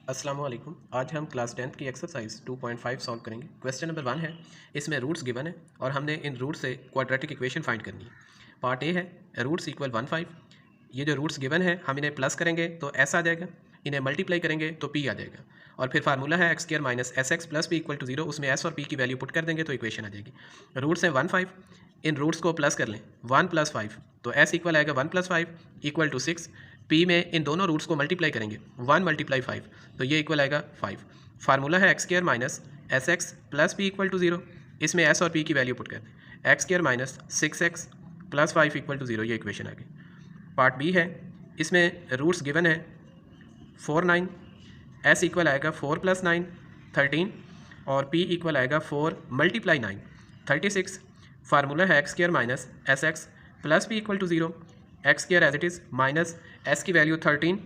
अस्सलाम वालेकुम। आज हम क्लास 10th की एक्सरसाइज 2.5 सॉल्व करेंगे। क्वेश्चन नंबर 1 है, इसमें रूट्स गिवन है और हमने इन रूट से क्वाड्रेटिक इक्वेशन फाइंड करनी है। पार्ट ए है रूट्स इक्वल 1 5। ये जो रूट्स गिवन है हम इन्हें प्लस करेंगे तो एस आ जाएगा, इन्हें मल्टीप्लाई करेंगे तो पी आ जाएगा और फिर फार्मूला है x square minus S x plus P equal to 0। उसमें एस और पी की वैल्यू पुट कर देंगे तो इक्वेशन आ जाएगी। रूट्स हैं 1 5, इन रूट्स को प्लस कर लें 1 + 5 तो एस इक्वल आएगा 1 + 5 इक्वल टू 6। पी में इन दोनों रूट्स को मल्टीप्लाई करेंगे 1 × 5 तो ये इक्वल आएगा 5। फार्मूला है x square minus S x plus P equal to 0। इसमें एस और पी की वैल्यू पुट कर दें, x square minus 6x plus 5 equal to 0। ये इक्वेशन आ गई। पार्ट बी है, इसमें रूट्स गिवन है 4 9, एस इक्वल आएगा 4 + 9 13 और पी इक्वल आएगा 4 × 9 36। फार्मूला है x square minus S x plus P equal to 0। X square as it is minus S की वैल्यू 13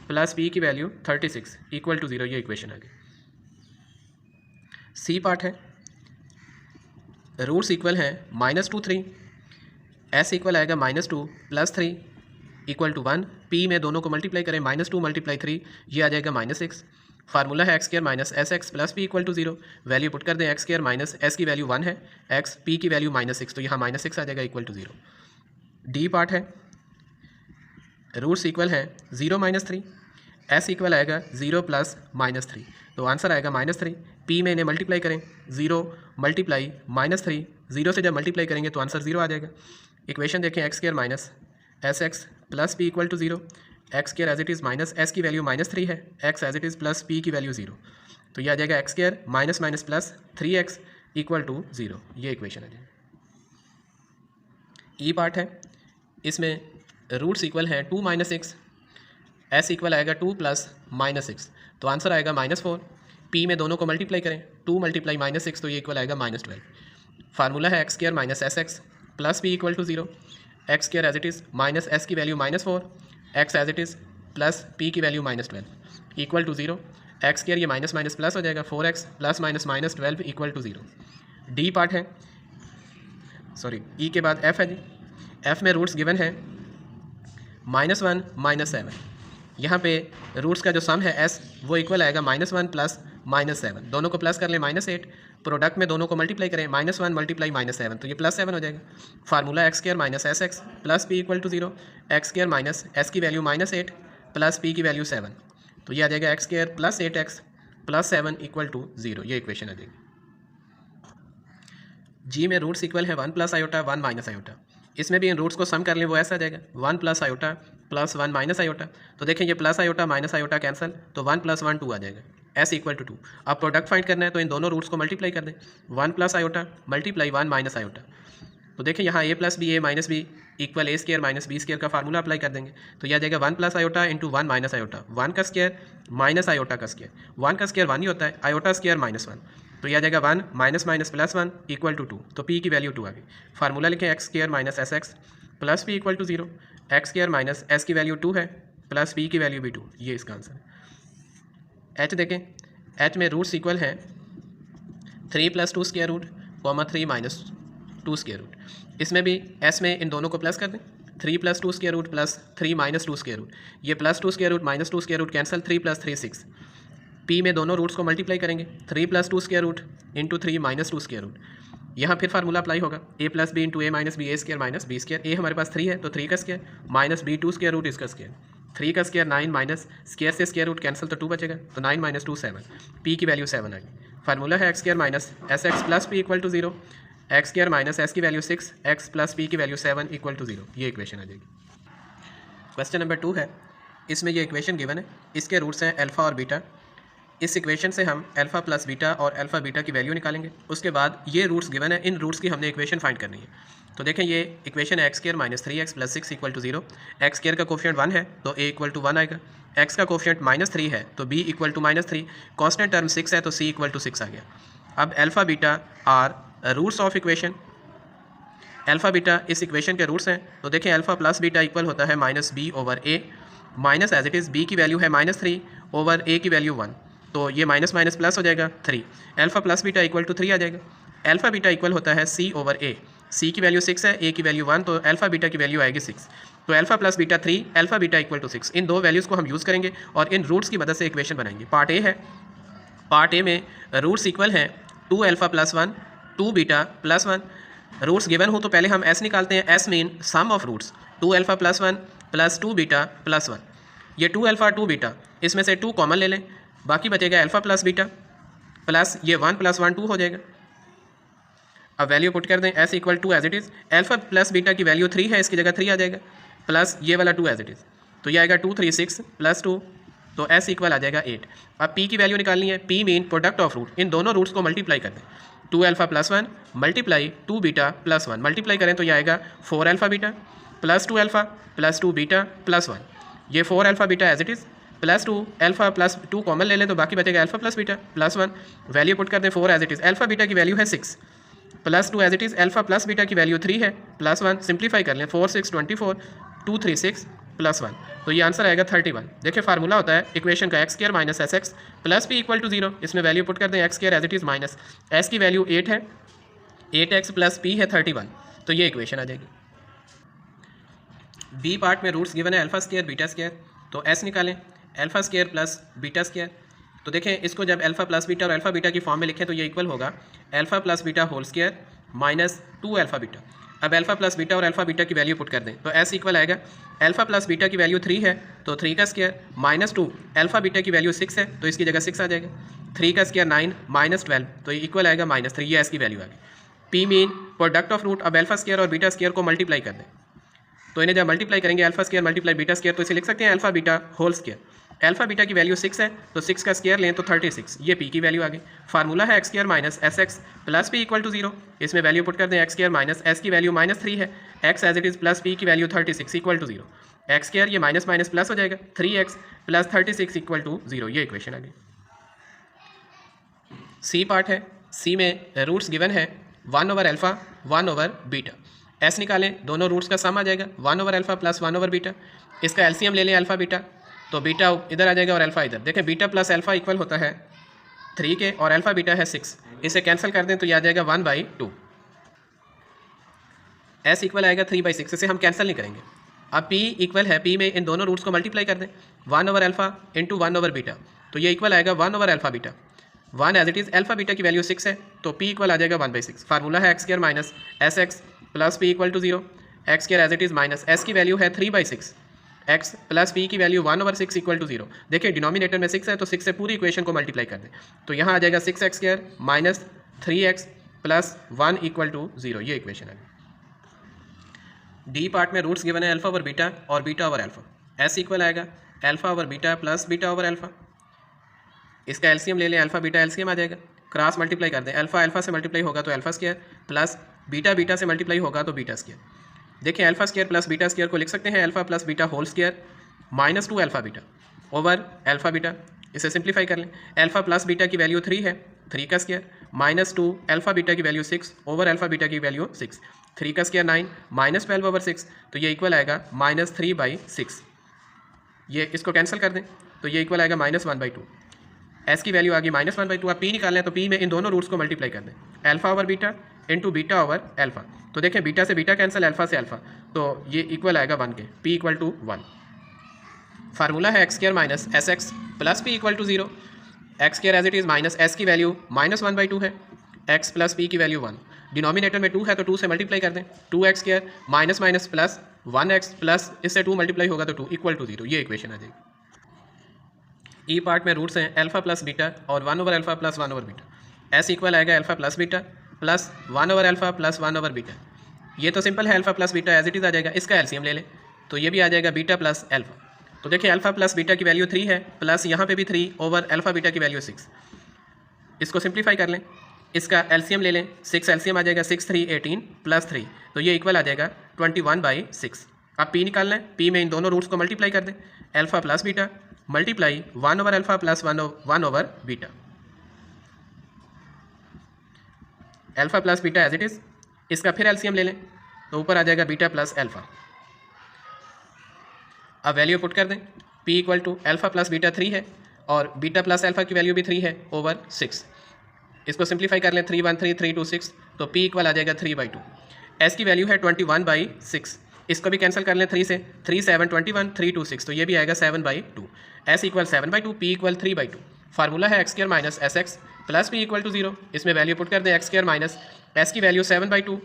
प्लस पी की वैल्यू 36 इक्वल टू 0। ये इक्वेशन आ गई। सी पार्ट है, रूट्स इक्वल है -2 3, एस इक्वल आएगा -2 + 3 इक्वल टू 1। पी में दोनों को मल्टीप्लाई करें -2 × 3 ये आ जाएगा -6। फार्मूला है x square minus S x plus P equal to 0। Value put कर दें, एक्स स्क्वायर माइनस एस की वैल्यू 1 है, एक्स पी की वैल्यू -6 तो यहाँ -6 आ जाएगा इक्वल टू 0। डी पार्ट है, रूट्स इक्वल है 0 - 3, एस इक्वल आएगा 0 + -3 तो आंसर आएगा -3। पी में इन्हें मल्टीप्लाई करें 0 × -3, 0 से जब मल्टीप्लाई करेंगे तो आंसर 0 आ जाएगा। इक्वेशन देखें, x square minus S x plus P equal to 0। X square as it is minus S की वैल्यू -3 है, x as it is plus P की वैल्यू 0 तो यह आ जाएगा x square minus minus plus 3x equal to 0। ये equation आ जाएगा। ई part है, इसमें रूट्स इक्वल है 2 - 6, एस इक्वल आएगा 2 + -6 तो आंसर आएगा -4। पी में दोनों को मल्टीप्लाई करें 2 × -6 तो ये इक्वल आएगा -12। फार्मूला है x square minus S x plus P equal to 0। X square as it is minus S की value -4, x as it is plus P की value -12 equal to 0। X square ये minus minus plus हो जाएगा, 4x + -12 equal to 0। D part है, sorry E के बाद F है जी। एफ में रूट्स गिवन है -1 - 7। यहाँ पे रूट्स का जो सम है एस वो इक्वल आएगा -1 + -7, दोनों को प्लस कर लें -8। प्रोडक्ट में दोनों को मल्टीप्लाई करें -1 × -7 तो ये +7 हो जाएगा। Formula x square minus S x plus P equal to 0। X square minus S की वैल्यू -8 प्लस पी की वैल्यू 7 तो ये आ जाएगा x square plus 8x plus 7 equal to 0। ये इक्वेशन आ जाएगी। जी में रूट्स इक्वल है 1 + i 1 - i। इसमें भी इन रूट्स को सम कर लें वो ऐसा आ जाएगा 1 + i प्लस 1 - i। तो देखें ये plus i minus i cancel तो 1 + 1 2 आ जाएगा, s इक्वल टू 2। अब प्रोडक्ट फाइंड करना है तो इन दोनों रूट्स को मल्टीप्लाई कर दें 1 + i मल्टीप्लाई 1 - i। तो देखें यहाँ a + b a - b equal a² - b² का फार्मूला अप्लाई कर देंगे तो यह आ जाएगा 1 + i × 1 - i। 1 का स्क्वायर माइनस i का स्क्वायर, 1 का स्क्वायर 1 ही होता है, i स्क्वायर -1 तो यह आ जाएगा 1 - +1 इक्वल टू 2 तो p की वैल्यू 2 आ गई। फार्मूला लिखें x square minus S x plus P equal to 0। X square minus S की वैल्यू 2 है प्लस पी की वैल्यू भी 2, ये इसका आंसर है। एच देखें, एच में रूट्स इक्वल है 3 + 2 स्क्वायर रूट 3 - 2 स्क्वायर रूट। इसमें भी एस में इन दोनों को प्लस कर दें 3 + 2 square root plus 3 - 2 square root. ये +2 square root -2 square root cancel, 3 + 3 6। P में दोनों रूट्स को मल्टीप्लाई करेंगे 3 + 2 square root into 3 - 2 square root. यहाँ फिर फार्मूला अप्लाई होगा a + b into a - b a² - b²। a हमारे पास 3 है तो 3 का square minus b 2 square root इसका स्क्वायर, 3 का स्क्वायर 9 माइनस स्क्वायर से स्क्वायर रूट कैंसिल तो 2 बचेगा तो 9 - 2 7। p की वैल्यू 7 आ गई। फार्मूला है x square minus S x plus P equal to 0। X square minus S की वैल्यू 6, एक्स प्लस पी की वैल्यू 7 इक्वल टू 0। ये इक्वेशन आ जाएगी। क्वेश्चन नंबर 2 है, इसमें ये इक्वेशन गिवन है, इसके रूट्स हैं अल्फ़ा और बीटा। इस इक्वेशन से हम अल्फ़ा प्लस बीटा और अल्फ़ा बीटा की वैल्यू निकालेंगे। उसके बाद ये रूट्स गिवन है, इन रूट्स की हमने इक्वेशन फाइंड करनी है। तो देखें ये इक्वेशन है x square minus 3x + 6 equal to 0। X square का कोफिशिएंट 1 है तो a इक्वल टू 1 आएगा, एक्स का कोफिशिएंट -3 है तो b equal to -3, constant term 6 है तो c इक्वल टू 6 आ गया। अब alpha beta are roots of equation, alpha beta इस इक्वेशन के रूट्स हैं तो देखें अल्फ़ा प्लस बीटा इक्वल होता है -b/a minus as it is b की वैल्यू है -3/a की वैल्यू 1 तो ये माइनस माइनस प्लस हो जाएगा 3। Alpha plus beta equal to 3 आ जाएगा। अल्फ़ा बीटा इक्वल होता है c/a, c की वैल्यू 6 है, a की वैल्यू 1 तो अल्फ़ा बीटा की वैल्यू आएगी 6। तो alpha plus beta 3, alpha beta equal to 6। इन दो वैल्यूज़ को हम यूज़ करेंगे और इन रूट्स की मदद से इक्वेशन बनाएंगे। पार्ट ए है, पार्ट ए में रूट्स इक्वल हैं 2 alpha plus 1, 2 beta plus 1। Roots given हो तो पहले हम एस निकालते हैं। S mean sum of roots, 2 alpha plus 1 plus 2 beta plus 1। ये 2 अल्फा 2 बीटा, इसमें से 2 कॉमन ले लें, बाकी बचेगा अल्फा प्लस बीटा प्लस ये 1 प्लस 1 2 हो जाएगा। अब वैल्यू पुट कर दें, S equal to as it is, alpha plus beta की वैल्यू 3 है, इसकी जगह 3 आ जाएगा, प्लस ये वाला 2 एज इट इज़, तो ये आएगा 2 3 6 प्लस 2, तो एस इक्वल आ जाएगा 8। अब पी की वैल्यू निकालनी है, p mean product of root, इन दोनों रूट्स को मल्टीप्लाई कर दें। 2 alpha plus 1 multiply 2 beta plus 1, multiply करें तो ये आएगा 4 alpha beta plus 2 alpha plus 2 beta plus 1, ये 4 alpha beta as it is plus 2 alpha plus 2 common ले लें तो बाकी बचेगा alpha plus beta plus 1। Value put कर दें, 4 as it is, alpha beta की वैल्यू है 6 plus 2 as it is, alpha plus beta की वैल्यू 3 है प्लस 1, सिंप्लीफाई कर लें, 4 6 24, 2 3 6 प्लस 1, तो ये आंसर आएगा 31। देखिए फार्मूला होता है इक्वेशन का x² minus S x plus P equal to 0। इसमें वैल्यू पुट कर दें, x² as it is minus S की वैल्यू 8 है, 8x प्लस पी है 31, तो ये इक्वेशन आ जाएगी। बी पार्ट में रूट्स गिवन है अल्फा स्क्वायर बीटा स्क्वायर, तो एस निकालें, alpha square plus beta square. तो देखें इसको जब अल्फा प्लस बीटा और अल्फा बीटा की फॉर्म में लिखें तो ये इक्वल होगा alpha plus beta whole square minus 2 alpha beta. अब अल्फा प्लस बीटा और अल्फा बीटा की वैल्यू पुट कर दें, तो एस इक्वल आएगा अल्फा प्लस बीटा की वैल्यू 3 है तो 3 का स्क्वायर माइनस 2, अल्फा बीटा की वैल्यू 6 है तो इसकी जगह 6 आ जाएगा, 3 का स्क्वायर 9 माइनस 12, तो ये इक्वल आएगा माइनस 3, ये एस की वैल्यू आ गई। P mean product of root, अब अल्फा स्क्वायर और बीटा स्क्वायर को मल्टीप्लाई कर दें, तो इन्हें जब मल्टीप्लाई करेंगे alpha square multiply beta square, तो इसे लिख सकते हैं alpha beta whole square. Alpha beta की वैल्यू 6 है तो 6 का स्क्वायर लें तो 36, ये पी की वैल्यू आ गई। फार्मूला है x² minus S x plus P equal to 0। इसमें वैल्यू पुट कर दें, x² माइनस एस की वैल्यू माइनस 3 है, x as it is plus P की वैल्यू 36 इक्वल टू 0, x² ये माइनस माइनस प्लस हो जाएगा, 3x प्लस 36 इक्वल टू 0, ये इक्वेशन आ गई। सी पार्ट है, सी में रूट्स गिवन है 1 over alpha 1 over beta. S निकालें, दोनों रूट्स का सम आ जाएगा 1 over alpha plus 1 over beta. इसका एलसीएम ले लें अल्फा बीटा, तो बीटा इधर आ जाएगा और अल्फा इधर। देखें बीटा प्लस अल्फा इक्वल होता है 3 के और अल्फा बीटा है 6, इसे कैंसिल कर दें तो ये आ जाएगा 1/2। एस इक्वल आएगा 3/6, इसे हम कैंसिल नहीं करेंगे। अब पी इक्वल है, पी में इन दोनों रूट्स को मल्टीप्लाई कर दें, 1 over alpha into 1 over beta, तो ये इक्वल आएगा 1 over alpha beta. 1 as it is, alpha beta की वैल्यू 6 है तो पी इक्वल आ जाएगा 1/6। फार्मूला है x² minus S x plus P equal to 0, x² as it is minus S की value है 3/6, x प्लस पी की value 1 over 6 equal to 0। देखिए denominator में 6 है तो 6 से पूरी इक्वेशन को मल्टीप्लाई कर दें, तो यहाँ आ जाएगा 6x² minus 3x plus 1 equal to 0, ये इक्वेशन है। डी पार्ट में रूट्स गिवन है अल्फा ओवर बीटा और beta over alpha. S equal आएगा alpha over beta plus beta over alpha. इसका एलसीएम ले लें, अल्फा बीटा एलसीएम आ जाएगा, क्रॉस मल्टीप्लाई कर दें, अल्फा अल्फा से मल्टीप्लाई होगा तो alpha square plus beta beta से मल्टीप्लाई होगा तो बीटा स्क्वायर। देखिए alpha square plus beta square को लिख सकते हैं alpha plus beta whole square minus 2 alpha beta over alpha beta. इसे सिंप्लीफाई कर लें, अल्फा प्लस बीटा की वैल्यू 3 है, 3 का स्क्वायर माइनस 2 अल्फा बीटा की वैल्यू 6 ओवर अल्फा बीटा की वैल्यू 6, 3 का स्क्वायर 9 माइनस 12 ओवर 6, तो ये इक्वल आएगा माइनस 3/6। ये इसको कैंसिल कर दें तो ये इक्वल आएगा माइनस 1/2। एस की वैल्यू आ गई माइनस 1/2। आप पी निकालना है तो पी में इन दोनों रूट्स को मल्टीप्लाई कर दें, alpha over beta into beta over alpha. तो देखें बीटा से बीटा कैंसिल, अल्फा से अल्फा, तो ये इक्वल आएगा 1 के, पी इक्वल टू 1। फार्मूला है x² minus S x plus P equal to 0, x² as it is minus S की वैल्यू माइनस 1/2 है, x प्लस पी की वैल्यू 1, डिनोमिनेटर में 2 है तो 2 से मल्टीप्लाई कर दें, 2x² minus minus plus 1x plus इससे 2 मल्टीप्लाई होगा तो 2 इक्वल टू 0, ये इक्वेशन आ जाएगी। ई पार्ट में रूट्स हैं अल्फा प्लस बीटा और 1 over alpha plus 1 over beta. S equal आएगा alpha plus beta plus 1 over alpha plus 1 over beta. ये तो सिंपल है, alpha plus beta as it is आ जाएगा, इसका एलसीएम ले लें तो ये भी आ जाएगा बीटा प्लस अल्फा। तो देखिए अल्फा प्लस बीटा की वैल्यू 3 है प्लस यहाँ पे भी 3 ओवर अल्फा बीटा की वैल्यू 6। इसको सिंप्लीफाई कर लें, इसका एलसीएम ले लें, 6 एलसीएम आ जाएगा 6 3 18 प्लस 3, तो ये इक्वल आ जाएगा 21/6। अब पी निकालना है, पी में इन दोनों रूट्स को मल्टीप्लाई कर दें, alpha plus beta multiply 1 over alpha plus 1 over beta, alpha plus beta as it is. इसका फिर एलसीएम ले लें तो ऊपर आ जाएगा बीटा प्लस अल्फा। अब वैल्यू पुट कर दें, p equal to alpha plus beta 3 है और बीटा प्लस अल्फा की वैल्यू भी 3 है ओवर 6। इसको सिंप्लीफाई कर लें, 3 1 3 3 2 6, तो p इक्वल आ जाएगा 3/2। एस की वैल्यू है 21/6, इसको भी कैंसिल कर लें 3 से, 3 7 21, 3 2 6, तो ये भी आएगा 7/2। S equal 7/2, p equal 3/2। Formula है x square minus S x plus P equal to 0। इसमें वैल्यू पुट कर दें, एक्स स्क्वायर माइनस एस की वैल्यू 7/2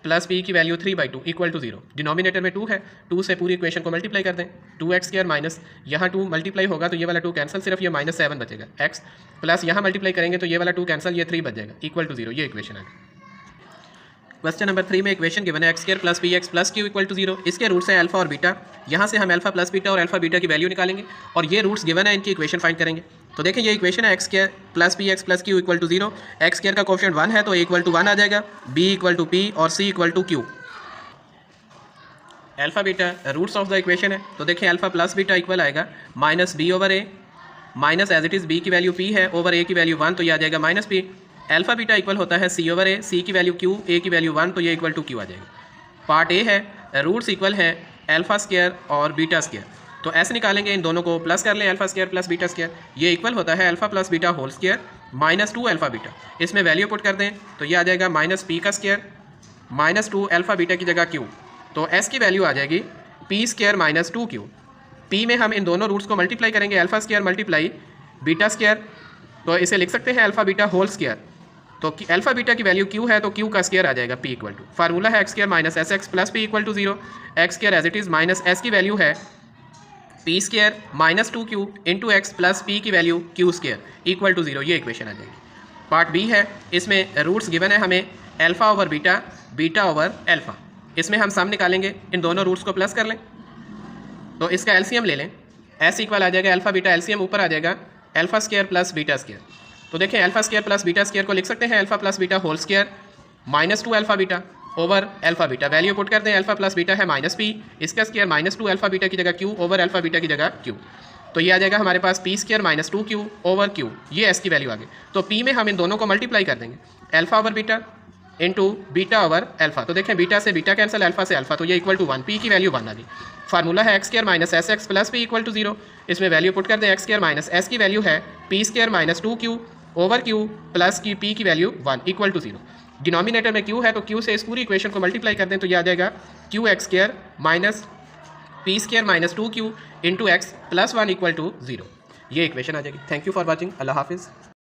प्लस पी की वैल्यू 3/2 इक्वल टू 0। डिनोमिनेटर में 2 है, 2 से पूरी इक्वेशन को मल्टीप्लाई कर दें। 2x स्क्वायर माइनस यहाँ 2 मल्टीप्लाई होगा तो ये वाला 2 कैंसिल, सिर्फ ये -7 बचेगा। x प्लस यहाँ मल्टीप्लाई करेंगे तो ये वाला 2 कैंसिल, ये 3 बच जाएगा इक्वल टू 0। ये इक्वेशन है। क्वेश्चन नंबर 3 में इक्वेशन गिवन है x square plus p x plus q equal to 0। इसके रूट्स हैं अल्फा और बीटा। यहाँ से हम अल्फा प्लस बीटा और अल्फा बीटा की वैल्यू निकालेंगे और ये रूट्स गिवन है, इनकी इक्वेशन फाइंड करेंगे। तो देखिए ये इक्वेशन है x square plus p x plus q equal to 0। X square का कोफिशिएंट 1 है तो इक्वल टू 1 आ जाएगा, बी इक्वल टू पी और c equal to q. Alpha beta roots of the equation है, तो देखिए अल्फा प्लस बीटा इक्वल आएगा minus b over a minus as it is b की वैल्यू पी है over a की value 1, तो ये आ जाएगा minus p. Alpha beta equal होता है सी ओवर ए, सी की वैल्यू क्यू, ए की वैल्यू 1, तो ये इक्वल टू क्यू आ जाएगा। पार्ट ए है रूट्स इक्वल है अल्फा स्क्वायर और बीटा स्क्वायर, तो ऐसे निकालेंगे, इन दोनों को प्लस कर लें, alpha square plus beta square, ये इक्वल होता है alpha plus beta whole square minus 2 alpha beta. इसमें वैल्यू पुट कर दें तो ये आ जाएगा माइनस पी का स्क्वायर माइनस 2 अल्फा बीटा की जगह क्यू, तो एस की वैल्यू आ जाएगी p square minus 2 Q. P में हम इन दोनों रूट्स को मल्टीप्लाई करेंगे, alpha square multiply beta square, तो इसे लिख सकते हैं अल्फा बीटा होल स्क्वायर। तो अल्फा बीटा की वैल्यू क्यू है तो क्यू का स्क्वायर आ जाएगा पी इक्वल टू, फार्मूला है x square minus S x plus P equal to 0। X square as it is minus S की वैल्यू है P square minus 2q into X plus P की value Q square equal to 0। ये equation आ जाएगी। Part B है, इसमें roots given है हमें alpha over beta, beta over alpha. इसमें हम सम निकालेंगे, इन दोनों रूट्स को प्लस कर लें तो इसका एलसीएम ले लें, एस इक्वल आ जाएगा अल्फा बीटा, एलसीएम ऊपर आ जाएगा alpha square plus beta square. तो देखें alpha square plus beta square को लिख सकते हैं alpha plus beta whole square minus 2 alpha beta over alpha beta. Value put कर दें, अल्फा प्लस बीटा है माइनस पी, इसका स्क्वायर माइनस 2 अल्फा बीटा की जगह क्यू ओवर अल्फा बीटा की जगह क्यू, तो ये आ जाएगा हमारे पास p square minus 2q over q, ये एस की वैल्यू आ गई। तो पी में हम इन दोनों को मल्टीप्लाई कर देंगे, alpha over beta into beta over alpha, तो देखें बीटा से बीटा कैंसिल, अल्फा से अल्फा, तो ये इक्वल टू 1, पी की वैल्यू 1 आ गई। फार्मूला है x square minus S x plus P equal to 0। इसमें वैल्यू पुट कर दें, एक्स स्क्वायर माइनस एस की वैल्यू है P square minus 2q over Q plus की पी की वैल्यू 1 इक्वल टू 0। डिनोमिनेटर में क्यू है तो क्यू से इस पूरी इक्वेशन को मल्टीप्लाई कर दें तो ये आ जाएगा Q X square minus P square minus 2q into X plus 1 equal to 0। ये इक्वेशन आ जाएगी। थैंक यू फॉर वॉचिंग, अल्लाह हाफिज़।